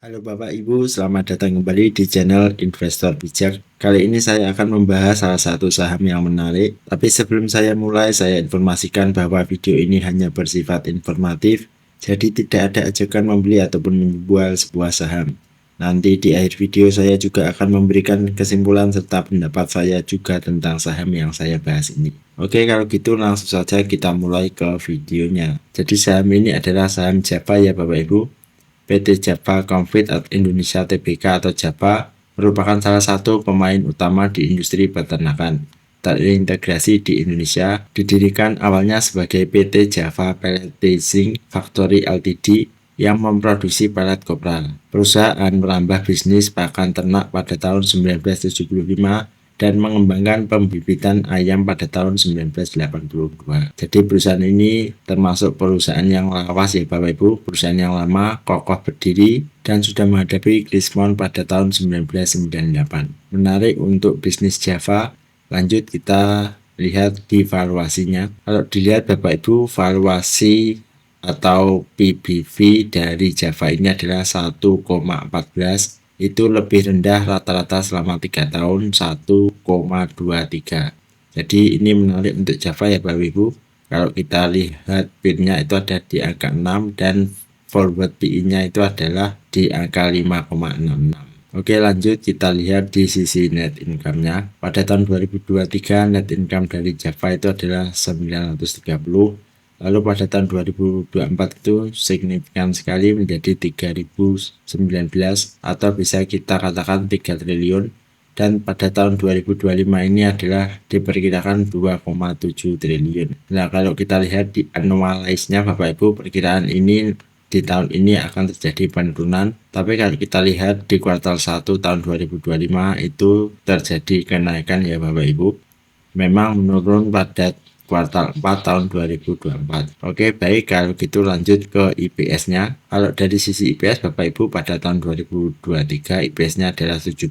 Halo Bapak Ibu, selamat datang kembali di channel Investor Bijak. Kali ini saya akan membahas salah satu saham yang menarik. Tapi sebelum saya mulai, saya informasikan bahwa video ini hanya bersifat informatif, jadi tidak ada ajakan membeli ataupun menjual sebuah saham. Nanti di akhir video saya juga akan memberikan kesimpulan serta pendapat saya juga tentang saham yang saya bahas ini. Oke, kalau gitu langsung saja kita mulai ke videonya. Jadi saham ini adalah saham Java ya Bapak Ibu. PT Java Confit Indonesia Tbk atau Java merupakan salah satu pemain utama di industri peternakan. Terintegrasi di Indonesia, didirikan awalnya sebagai PT Java Pelletizing Factory Ltd yang memproduksi pelet kopral. Perusahaan merambah bisnis pakan ternak pada tahun 1975 dan mengembangkan pembibitan ayam pada tahun 1982. Jadi perusahaan ini termasuk perusahaan yang lawas ya Bapak Ibu, perusahaan yang lama, kokoh berdiri, dan sudah menghadapi krismon pada tahun 1998. Menarik untuk bisnis Java. Lanjut kita lihat di valuasinya. Kalau dilihat Bapak Ibu, valuasi atau PBV dari Java ini adalah 1,14, itu lebih rendah rata-rata selama 3 tahun 1,23. Jadi ini menarik untuk Java ya Bapak Ibu. Kalau kita lihat PIN-nya itu ada di angka 6 dan forward PI-nya itu adalah di angka 5,66. Oke, lanjut kita lihat di sisi net income-nya. Pada tahun 2023 net income dari Java itu adalah 930. Lalu pada tahun 2024 itu signifikan sekali menjadi 3019 atau bisa kita katakan 3 triliun. Dan pada tahun 2025 ini adalah diperkirakan 2,7 triliun. Nah, kalau kita lihat di annualize-nya Bapak Ibu, perkiraan ini di tahun ini akan terjadi penurunan. Tapi kalau kita lihat di kuartal 1 tahun 2025 itu terjadi kenaikan ya Bapak Ibu. Memang menurun pada kuartal 4 tahun 2024. Oke, baik, kalau gitu lanjut ke IPS-nya. Kalau dari sisi IPS Bapak Ibu pada tahun 2023 IPS-nya adalah 79.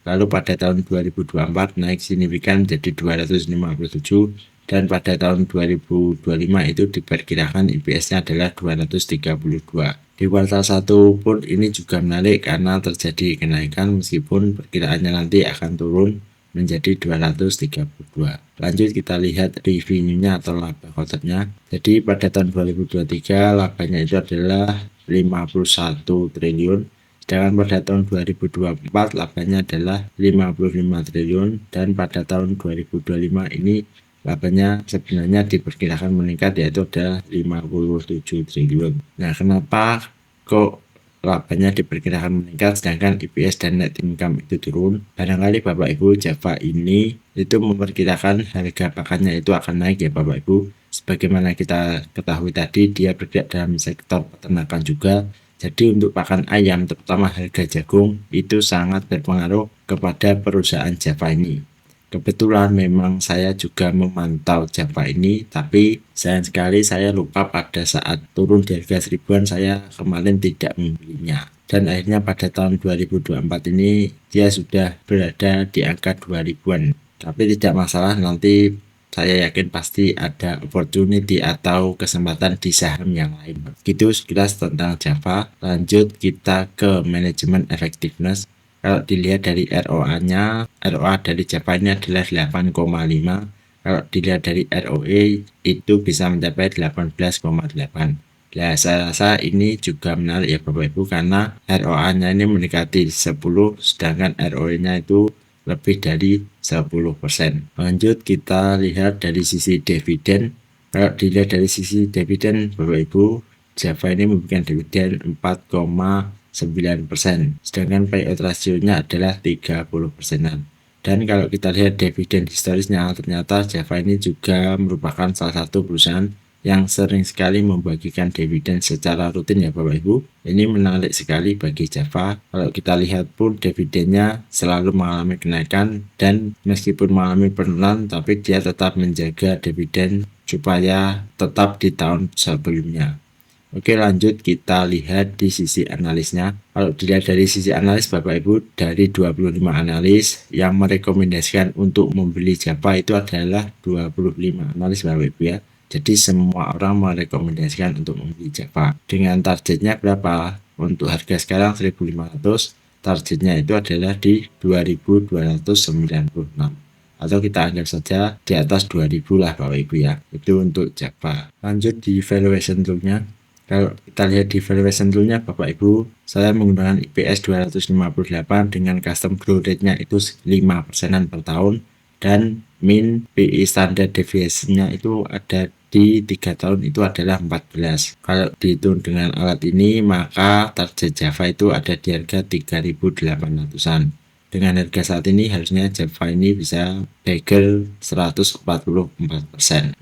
Lalu pada tahun 2024 naik signifikan menjadi 257 dan pada tahun 2025 itu diperkirakan IPS-nya adalah 232. Di kuartal 1 pun ini juga menarik karena terjadi kenaikan meskipun perkiraannya nanti akan turun menjadi 232. Lanjut kita lihat revenue-nya atau laba kotaknya. Jadi pada tahun 2023 labanya itu adalah 51 triliun. Sedangkan pada tahun 2024 labanya adalah 55 triliun dan pada tahun 2025 ini labanya sebenarnya diperkirakan meningkat yaitu adalah 57 triliun. Nah, kenapa kok labanya diperkirakan meningkat sedangkan EPS dan net income itu turun? Barangkali Bapak Ibu, Java ini itu memperkirakan harga pakannya itu akan naik ya Bapak Ibu. Sebagaimana kita ketahui tadi, dia bergerak dalam sektor peternakan juga. Jadi untuk pakan ayam, terutama harga jagung, itu sangat berpengaruh kepada perusahaan Java ini. Kebetulan memang saya juga memantau Java ini, tapi sayang sekali saya lupa pada saat turun di harga 1000-an saya kemarin tidak membelinya. Dan akhirnya pada tahun 2024 ini dia sudah berada di angka 2000-an. Tapi tidak masalah, nanti saya yakin pasti ada opportunity atau kesempatan di saham yang lain. Gitu sekilas tentang Java. Lanjut kita ke manajemen effectiveness. Kalau dilihat dari ROA-nya, ROA dari Java ini adalah 8,5. Kalau dilihat dari ROE itu bisa mencapai 18,8. Nah, saya rasa ini juga menarik ya Bapak Ibu karena ROA-nya ini mendekati 10, sedangkan ROE-nya itu lebih dari 10%. Lanjut kita lihat dari sisi dividen. Kalau dilihat dari sisi dividen Bapak Ibu, Java ini memberikan dividen 4,9%, sedangkan payout ratio-nya adalah 30%-an. Dan kalau kita lihat dividen historisnya, ternyata Java ini juga merupakan salah satu perusahaan yang sering sekali membagikan dividen secara rutin ya Bapak Ibu. Ini menarik sekali bagi Java. Kalau kita lihat pun dividennya selalu mengalami kenaikan dan meskipun mengalami penurunan tapi dia tetap menjaga dividen supaya tetap di tahun sebelumnya. Oke, lanjut kita lihat di sisi analisnya. Kalau dilihat dari sisi analis Bapak Ibu, dari 25 analis yang merekomendasikan untuk membeli Java itu adalah 25 analis Bapak Ibu ya. Jadi semua orang merekomendasikan untuk membeli Java. Dengan targetnya berapa? untuk harga sekarang 1.500, targetnya itu adalah di 2.296, atau kita anggap saja di atas 2.000 lah Bapak Ibu ya. Itu untuk Java. Lanjut di valuation toolnya. Kalau kita lihat di valuation toolnya Bapak Ibu, saya menggunakan IPS 258 dengan custom growth rate-nya itu 5% per tahun, dan mean PE standard deviation-nya itu ada di 3 tahun itu adalah 14. Kalau dihitung dengan alat ini, maka target Java itu ada di harga 3.800-an. Dengan harga saat ini harusnya Java ini bisa bagel 144%.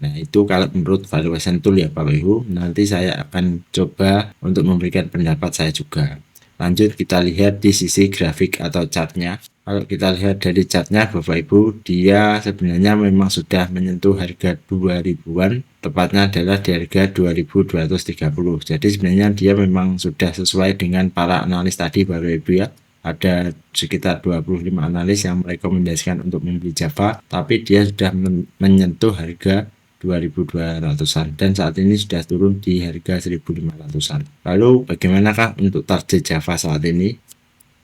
Nah itu kalau menurut valuation tool ya Bapak Ibu. Nanti saya akan coba untuk memberikan pendapat saya juga. Lanjut kita lihat di sisi grafik atau chartnya. Kalau kita lihat dari chartnya Bapak Ibu, dia sebenarnya memang sudah menyentuh harga 2000-an, tepatnya adalah di harga 2230. Jadi sebenarnya dia memang sudah sesuai dengan para analis tadi Bapak Ibu ya. Ada sekitar 25 analis yang merekomendasikan untuk membeli Java, tapi dia sudah menyentuh harga 2.200-an dan saat ini sudah turun di harga 1.500-an. Lalu bagaimanakah untuk target Java saat ini?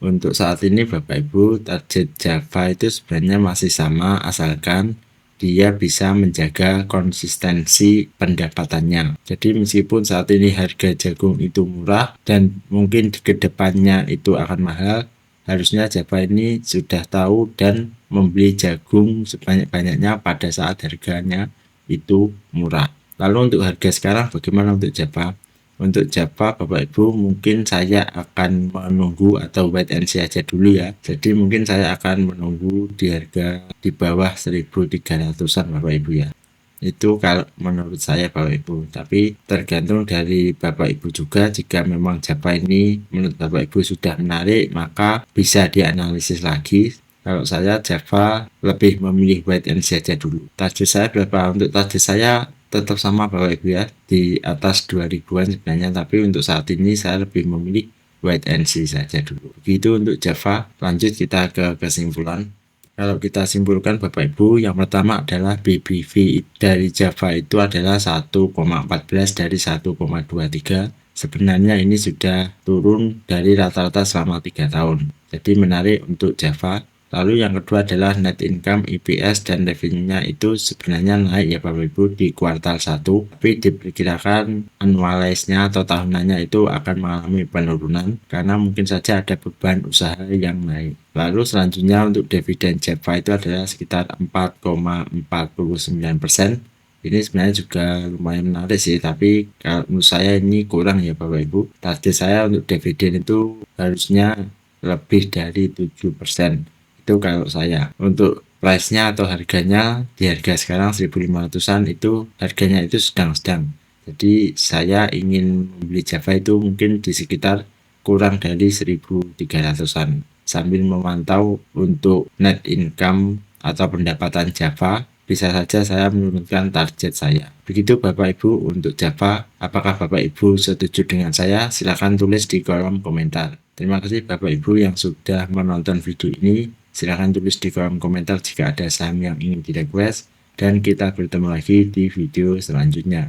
Untuk saat ini Bapak Ibu, target Java itu sebenarnya masih sama, asalkan dia bisa menjaga konsistensi pendapatannya. Jadi meskipun saat ini harga jagung itu murah dan mungkin di kedepannya itu akan mahal, harusnya Java ini sudah tahu dan membeli jagung sebanyak-banyaknya pada saat harganya itu murah. Lalu untuk harga sekarang bagaimana untuk Java? Untuk Java Bapak Ibu, mungkin saya akan menunggu atau wait and see aja dulu ya. Jadi mungkin saya akan menunggu di harga di bawah 1.300-an Bapak Ibu ya. Itu kalau menurut saya Bapak Ibu. Tapi tergantung dari Bapak Ibu juga. Jika memang Java ini menurut Bapak Ibu sudah menarik, maka bisa dianalisis lagi. Kalau saya Java lebih memilih wait and see aja dulu. Target saya berapa? Untuk target saya tetap sama Bapak Ibu ya, di atas 2000-an sebenarnya, tapi untuk saat ini saya lebih memilih wait and see saja dulu. Begitu untuk Java. Lanjut kita ke kesimpulan. Kalau kita simpulkan Bapak Ibu, yang pertama adalah BBV dari Java itu adalah 1,14 dari 1,23. Sebenarnya ini sudah turun dari rata-rata selama 3 tahun. Jadi menarik untuk Java. Lalu yang kedua adalah net income, EPS, dan revenue-nya itu sebenarnya naik ya Bapak Ibu di kuartal 1, tapi diperkirakan annualize-nya atau tahunannya itu akan mengalami penurunan karena mungkin saja ada beban usaha yang naik. Lalu selanjutnya untuk dividen Java itu adalah sekitar 4,49%. Ini sebenarnya juga lumayan menarik sih, tapi kalau menurut saya ini kurang ya Bapak Ibu. Target saya untuk dividen itu harusnya lebih dari 7%. Itu kalau saya. Untuk price-nya atau harganya, di harga sekarang 1.500-an itu harganya itu sedang-sedang. Jadi saya ingin membeli Java itu mungkin di sekitar kurang dari 1.300-an. Sambil memantau untuk net income atau pendapatan Java, bisa saja saya menurunkan target saya. Begitu Bapak Ibu untuk Java. Apakah Bapak Ibu setuju dengan saya? Silahkan tulis di kolom komentar. Terima kasih Bapak Ibu yang sudah menonton video ini. Silahkan tulis di kolom komentar jika ada saham yang ingin di request, dan kita bertemu lagi di video selanjutnya.